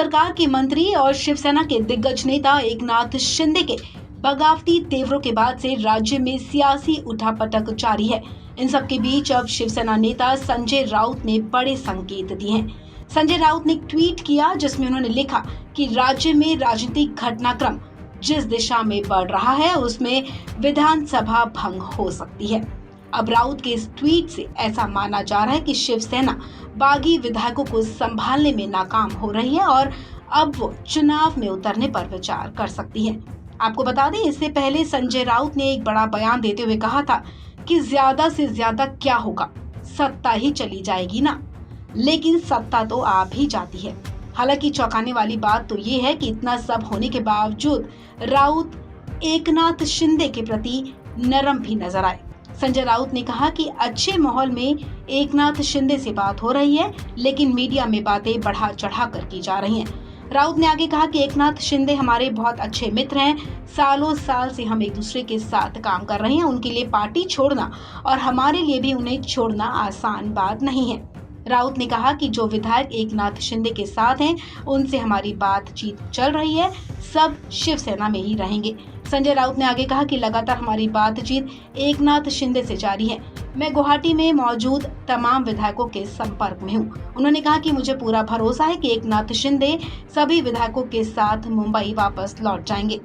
सरकार के मंत्री और शिवसेना के दिग्गज नेता एकनाथ शिंदे के बगावती तेवरों के बाद से राज्य में सियासी उठापटक जारी है। इन सब के बीच अब शिवसेना नेता संजय राउत ने बड़े संकेत दिए हैं। संजय राउत ने एक ट्वीट किया जिसमें उन्होंने लिखा कि राज्य में राजनीतिक घटनाक्रम जिस दिशा में बढ़ रहा है उसमें विधानसभा भंग हो सकती है। अब राउत के इस ट्वीट से ऐसा माना जा रहा है कि शिवसेना बागी विधायकों को संभालने में नाकाम हो रही है और अब वो चुनाव में उतरने पर विचार कर सकती है। आपको बता दें, इससे पहले संजय राउत ने एक बड़ा बयान देते हुए कहा था कि ज्यादा से ज्यादा क्या होगा, सत्ता ही चली जाएगी ना, लेकिन सत्ता तो आ भी जाती है। हालांकि चौंकाने वाली बात तो ये है कि इतना सब होने के बावजूद राउत एकनाथ शिंदे के प्रति नरम भी नजर आए। संजय राउत ने कहा कि अच्छे माहौल में एकनाथ शिंदे से बात हो रही है, लेकिन मीडिया में बातें बढ़ा चढ़ा कर की जा रही हैं। राउत ने आगे कहा कि एकनाथ शिंदे हमारे बहुत अच्छे मित्र हैं, सालों साल से हम एक दूसरे के साथ काम कर रहे हैं। उनके लिए पार्टी छोड़ना और हमारे लिए भी उन्हें छोड़ना आसान बात नहीं है। राउत ने कहा कि जो विधायक एकनाथ शिंदे के साथ हैं, उनसे हमारी बातचीत चल रही है, सब शिवसेना में ही रहेंगे। संजय राउत ने आगे कहा कि लगातार हमारी बातचीत एकनाथ शिंदे से जारी है। मैं गुवाहाटी में मौजूद तमाम विधायकों के संपर्क में हूं। उन्होंने कहा कि मुझे पूरा भरोसा है कि एकनाथ शिंदे सभी विधायकों के साथ मुंबई वापस लौट जाएंगे।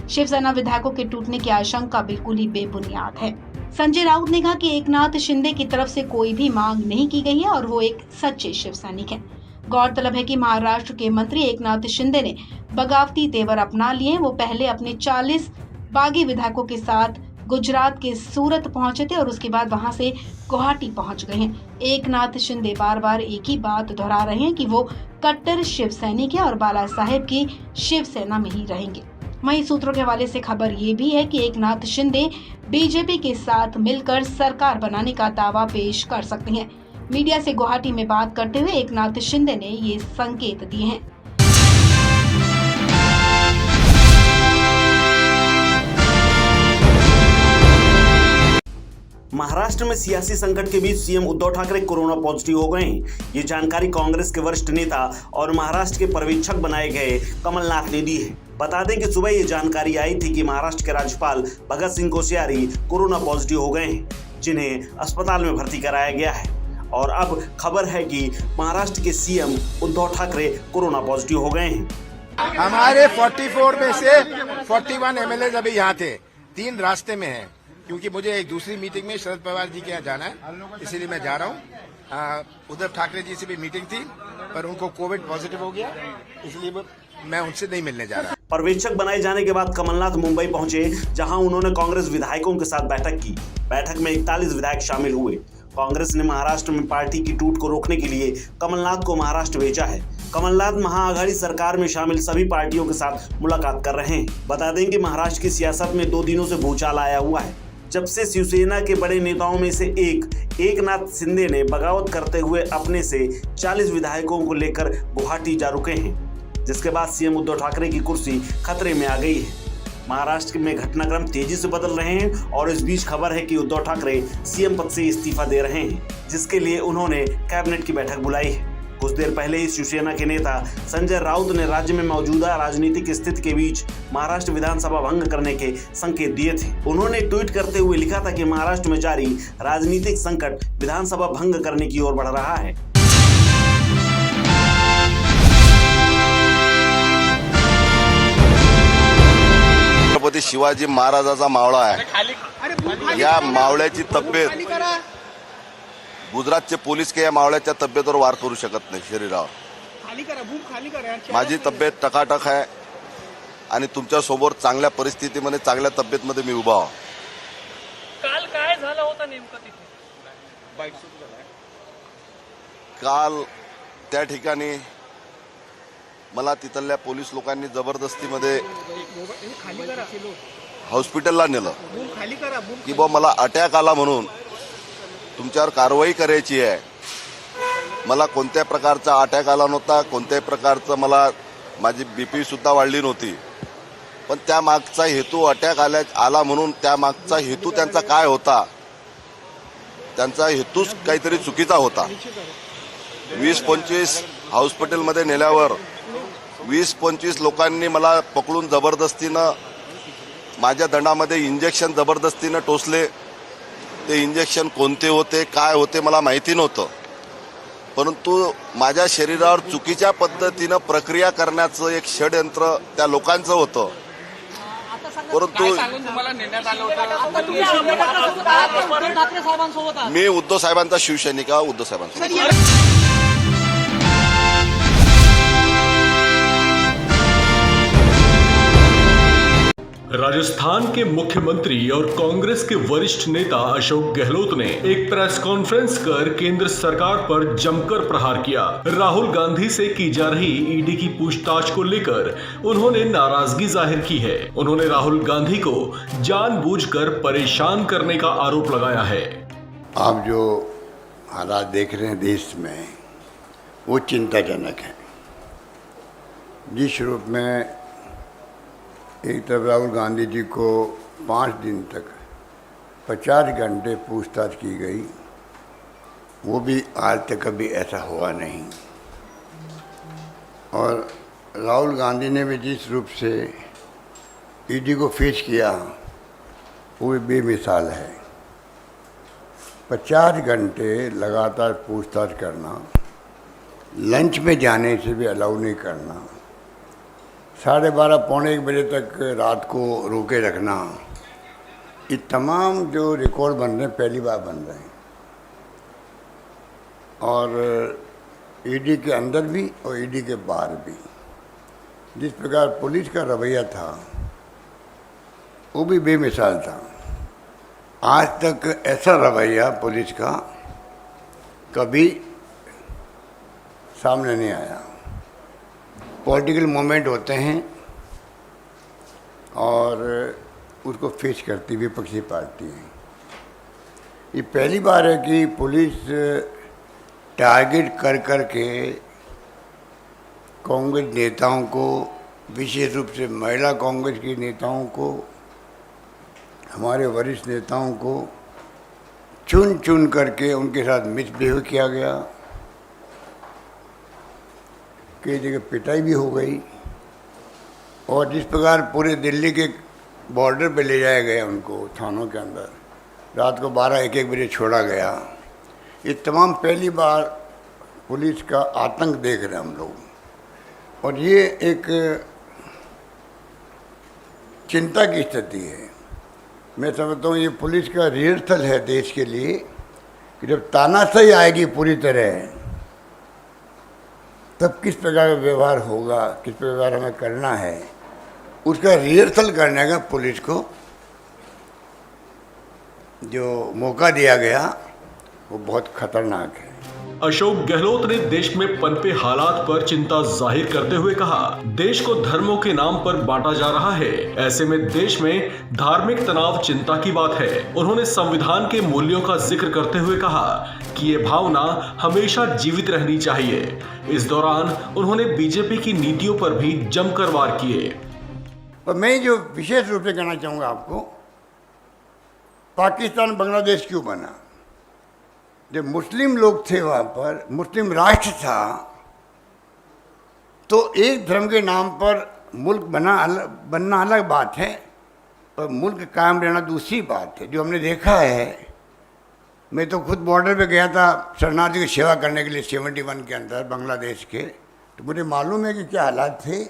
शिवसेना विधायकों के टूटने की आशंका बिल्कुल ही बेबुनियाद है। संजय राउत ने कहा कि एकनाथ शिंदे की तरफ से कोई भी मांग नहीं की गई है और वो एक सच्चे शिव सैनिक हैं। गौरतलब है कि महाराष्ट्र के मंत्री एकनाथ शिंदे ने बगावती तेवर अपना लिए। वो पहले अपने 40 बागी विधायकों के साथ गुजरात के सूरत पहुंचे थे और उसके बाद वहां से गुवाहाटी पहुंच गए हैं। एकनाथ शिंदे बार बार एक ही बात दोहरा रहे हैं कि वो कट्टर शिव सैनिक है और बाला साहेब की शिवसेना में ही रहेंगे। वहीं सूत्रों के हवाले से खबर ये भी है कि एकनाथ शिंदे बीजेपी के साथ मिलकर सरकार बनाने का दावा पेश कर सकते हैं। मीडिया से गुवाहाटी में बात करते हुए एकनाथ शिंदे ने ये संकेत दिए हैं। महाराष्ट्र में सियासी संकट के बीच CM Uddhav Thackeray corona positive हो गए हैं। ये जानकारी कांग्रेस के वरिष्ठ नेता और महाराष्ट्र के पर्यवेक्षक बनाए गए कमलनाथ ने दी है। बता दें कि सुबह ये जानकारी आई थी कि महाराष्ट्र के राज्यपाल भगत सिंह कोश्यारी कोरोना पॉजिटिव हो गए हैं, जिन्हें अस्पताल में भर्ती कराया गया है। और अब खबर है कि महाराष्ट्र के CM Uddhav Thackeray corona positive हो गए हैं। हमारे 44 में से 41 एमएलए अभी यहाँ थे, 3 रास्ते में हैं, क्योंकि मुझे एक दूसरी मीटिंग में शरद पवार जी के यहाँ जाना है, इसीलिए मैं जा रहा हूँ। उद्धव ठाकरे जी से भी मीटिंग थी, पर उनको कोविड पॉजिटिव हो गया, इसलिए मैं उनसे नहीं मिलने जा रहा। पर्यवेक्षक बनाए जाने के बाद कमलनाथ मुंबई पहुंचे, जहां उन्होंने कांग्रेस विधायकों के साथ बैठक की। बैठक में 41 विधायक शामिल हुए। कांग्रेस ने महाराष्ट्र में पार्टी की टूट को रोकने के लिए कमलनाथ को महाराष्ट्र भेजा है। कमलनाथ महाआघाड़ी सरकार में शामिल सभी पार्टियों के साथ मुलाकात कर रहे हैं। बता दें कि महाराष्ट्र की सियासत में 2 दिनों से भूचाल आया हुआ है, जब से शिवसेना के बड़े नेताओं में से एकनाथ शिंदे ने बगावत करते हुए अपने से 40 विधायकों को लेकर गुवाहाटी जा रुके हैं, जिसके बाद सीएम उद्धव ठाकरे की कुर्सी खतरे में आ गई है। महाराष्ट्र में घटनाक्रम तेजी से बदल रहे हैं और इस बीच खबर है कि उद्धव ठाकरे सीएम पद से इस्तीफा दे रहे हैं, जिसके लिए उन्होंने कैबिनेट की बैठक बुलाई है। कुछ देर पहले ही शिवसेना के नेता संजय राउत ने राज्य में मौजूदा राजनीतिक स्थिति के बीच महाराष्ट्र विधानसभा भंग करने के संकेत दिए थे। उन्होंने ट्वीट करते हुए लिखा था कि महाराष्ट्र में जारी राजनीतिक संकट विधानसभा भंग करने की ओर बढ़ रहा है। छत्रपती शिवाजी महाराजाचा मावळा आहे। या मावळ्याची तब्येत गुजरातचे पोलीस के या मावळ्याच्या तब्येतीवर वार करू शकत नाही शरीरावर। माझी तब्येत टकाटक आहे आणि तुमच्या सोबत चांगल्या परिस्थितीमध्ये चांगल्या तब्येतमध्ये मी उभा आहे। काल काय झालं होतं नेमकं तिथे? काल त्या ठिकाणी मला तिथल्या पोलीस लोकांनी जबरदस्तीमध्ये हॉस्पिटलला नेलं की बा मला अटॅक आला म्हणून तुमच्यावर कारवाई करायची आहे। मला कोणत्या प्रकारचा अटॅक आला नव्हता, कोणत्याही प्रकारचं मला माझी बीपी सुद्धा वाढली नव्हती, पण त्या मागचा हेतू अटॅक आला म्हणून त्या मागचा हेतू त्यांचा काय होता, त्यांचा हेतूच काहीतरी चुकीचा होता। 20-25 हॉस्पिटलमध्ये नेल्यावर 20-25 लोकांनी मला पकडून जबरदस्तीनं माझ्या दंडामध्ये इंजेक्शन जबरदस्तीनं टोचले. ते इंजेक्शन कोणते होते, काय होते मला माहिती नव्हतं, परंतु माझ्या शरीरावर चुकीच्या पद्धतीनं प्रक्रिया करण्याचं एक षडयंत्र त्या लोकांचं होतं. परंतु तुम्हाला नेण्यात आलं होतं? मी उद्धव साहेबांचा शिवसैनिक आहे. उद्धव साहेबांचा राजस्थान के मुख्यमंत्री और कांग्रेस के वरिष्ठ नेता अशोक गहलोत ने एक प्रेस कॉन्फ्रेंस कर केंद्र सरकार पर जमकर प्रहार किया. राहुल गांधी से की जा रही ईडी की पूछताछ को लेकर उन्होंने नाराजगी जाहिर की है. उन्होंने राहुल गांधी को जानबूझकर परेशान करने का आरोप लगाया है. आप जो हालात देख रहे हैं देश में वो चिंताजनक है. जिस रूप में एक तरफ राहुल गांधी जी को 5 दिन तक 50 घंटे पूछताछ की गई, वो भी आज तक कभी ऐसा हुआ नहीं. और राहुल गांधी ने भी जिस रूप से ईडी को फेस किया वो भी बेमिसाल है. 50 घंटे लगातार पूछताछ करना, लंच में जाने से भी अलाउ नहीं करना, 12:30 पौने 1 बजे तक रात को रोके रखना, ये तमाम जो रिकॉर्ड बन रहे हैं पहली बार बन रहे हैं. और ईडी के अंदर भी और ईडी के बाहर भी जिस प्रकार पुलिस का रवैया था वो भी बेमिसाल था. आज तक ऐसा रवैया पुलिस का कभी सामने नहीं आया. पॉलिटिकल मूवमेंट होते हैं और उसको फेस करती विपक्षी पार्टी है. ये पहली बार है कि पुलिस टारगेट कर कर के कांग्रेस नेताओं को, विशेष रूप से महिला कांग्रेस की नेताओं को, हमारे वरिष्ठ नेताओं को चुन चुन करके उनके साथ मिसबिहेव किया गया. कई जगह पिटाई भी हो गई. और जिस प्रकार पूरे दिल्ली के बॉर्डर पे ले जाया गया उनको थानों के अंदर, रात को 12-1 बजे छोड़ा गया, ये तमाम पहली बार पुलिस का आतंक देख रहे हैं हम लोग. और ये एक चिंता की स्थिति है. मैं समझता हूँ ये पुलिस का रिहर्सल है देश के लिए कि जब तानाशाही आएगी पूरी तरह तब किस प्रकार का व्यवहार होगा, किस प्रकार हमें करना है, उसका रिहर्सल करने का पुलिस को जो मौका दिया गया वो बहुत खतरनाक है. अशोक गहलोत ने देश में पनपे हालात पर चिंता जाहिर करते हुए कहा, देश को धर्मों के नाम पर बांटा जा रहा है. ऐसे में देश में धार्मिक तनाव चिंता की बात है. उन्होंने संविधान के मूल्यों का जिक्र करते हुए कहा कि ये भावना हमेशा जीवित रहनी चाहिए. इस दौरान उन्होंने बीजेपी की नीतियों पर भी जमकर वार किए. और मैं जो विशेष रूप से कहना चाहूँगा आपको, पाकिस्तान बांग्लादेश क्यों बना? जब मुस्लिम लोग थे वहाँ पर, मुस्लिम राष्ट्र था, तो एक धर्म के नाम पर मुल्क बनना अलग बात है और मुल्क कायम रहना दूसरी बात है. जो हमने देखा है, मैं तो खुद बॉर्डर पे गया था शरणार्थी की सेवा करने के लिए 71 के अंदर बांग्लादेश के, तो मुझे मालूम है कि क्या हालात थे.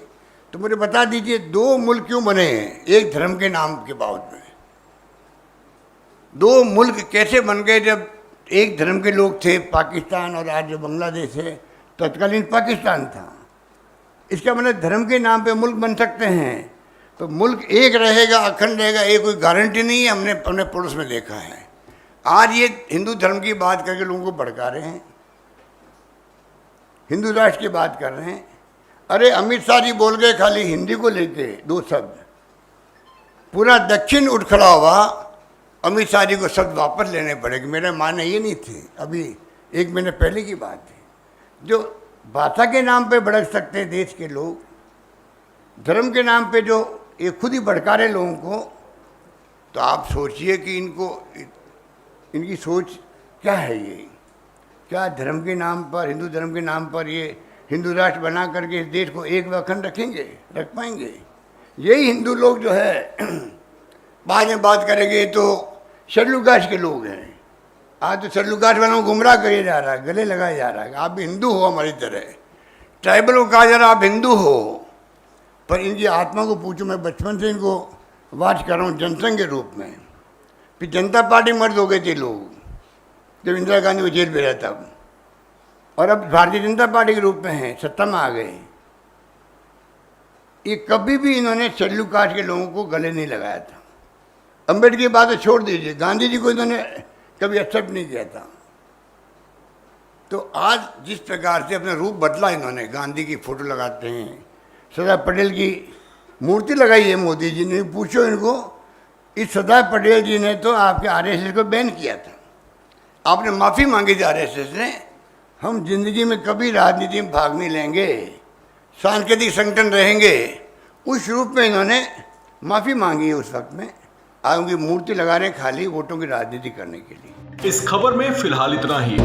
तो मुझे बता दीजिए 2 मुल्क क्यों बने हैं एक धर्म के नाम के बावजूद में? 2 मुल्क कैसे बन गए जब एक धर्म के लोग थे? पाकिस्तान और आज जो बांग्लादेश है तत्कालीन पाकिस्तान था. इसका मतलब धर्म के नाम पे मुल्क बन सकते हैं, तो मुल्क एक रहेगा, अखंड रहेगा, ये कोई गारंटी नहीं है. हमने अपने पड़ोस में देखा है. आज ये हिंदू धर्म की बात करके लोगों को भड़का रहे हैं, हिंदू राष्ट्र की बात कर रहे हैं. अरे अमित शाह जी बोल गए खाली हिंदी को लेके 2 शब्द, पूरा दक्षिण उठ खड़ा हुआ. अमित शाह जी को शब्द वापस लेने पड़ेंगे. मेरे माने ये नहीं थे, अभी 1 महीने पहले की बात है. जो भाषा के नाम पे भड़क सकते हैं देश के लोग, धर्म के नाम पे जो ये खुद ही भड़का रहे लोगों को, तो आप सोचिए कि इनकी सोच क्या है. ये क्या धर्म के नाम पर, हिंदू धर्म के नाम पर ये हिंदू राष्ट्र बना करके इस देश को एक व अखंड रख पाएंगे? यही हिंदू लोग जो है बाद में बात करेंगे तो शेड्यूल कास्ट के लोग हैं। आज तो शेड्यूल कास्ट वालों को गुमराह किया जा रहा है, गले लगाया जा रहा है। आप भी हिंदू हो हमारी तरह, ट्राइबलों को कहा जा रहा है आप हिंदू हो, पर इनकी आत्मा को पूछो। मैं बचपन से इनको वाच कर रहा हूँ जनसंघ के रूप में। फिर जनता पार्टी मर्द हो गए थे लोग जब इंदिरा गांधी को जेल भेजा तब, और अब भारतीय जनता पार्टी के रूप में हैं, सत्ता में आ गए। ये कभी भी इन्होंने शेड्यूल कास्ट के लोगों को गले नहीं लगाया था। अम्बेडकर की बात छोड़ दीजिए, गांधी जी को इन्होंने कभी एक्सेप्ट नहीं किया था। तो आज जिस प्रकार से अपना रूप बदला इन्होंने, गांधी की फोटो लगाते हैं, सरदार पटेल की मूर्ति लगाई है मोदी जी ने। पूछो इनको, इस सरदार पटेल जी ने तो आपके आरएसएस को बैन किया था, आपने माफ़ी मांगी थी आरएसएस ने। हम जिंदगी में कभी राजनीति में भाग नहीं लेंगे, सांकेतिक संगठन रहेंगे, उस रूप में इन्होंने माफ़ी मांगी है उस वक्त में। आज उनकी मूर्ति लगा रहे हैं खाली वोटों की राजनीति करने के लिए। इस खबर में फिलहाल इतना ही।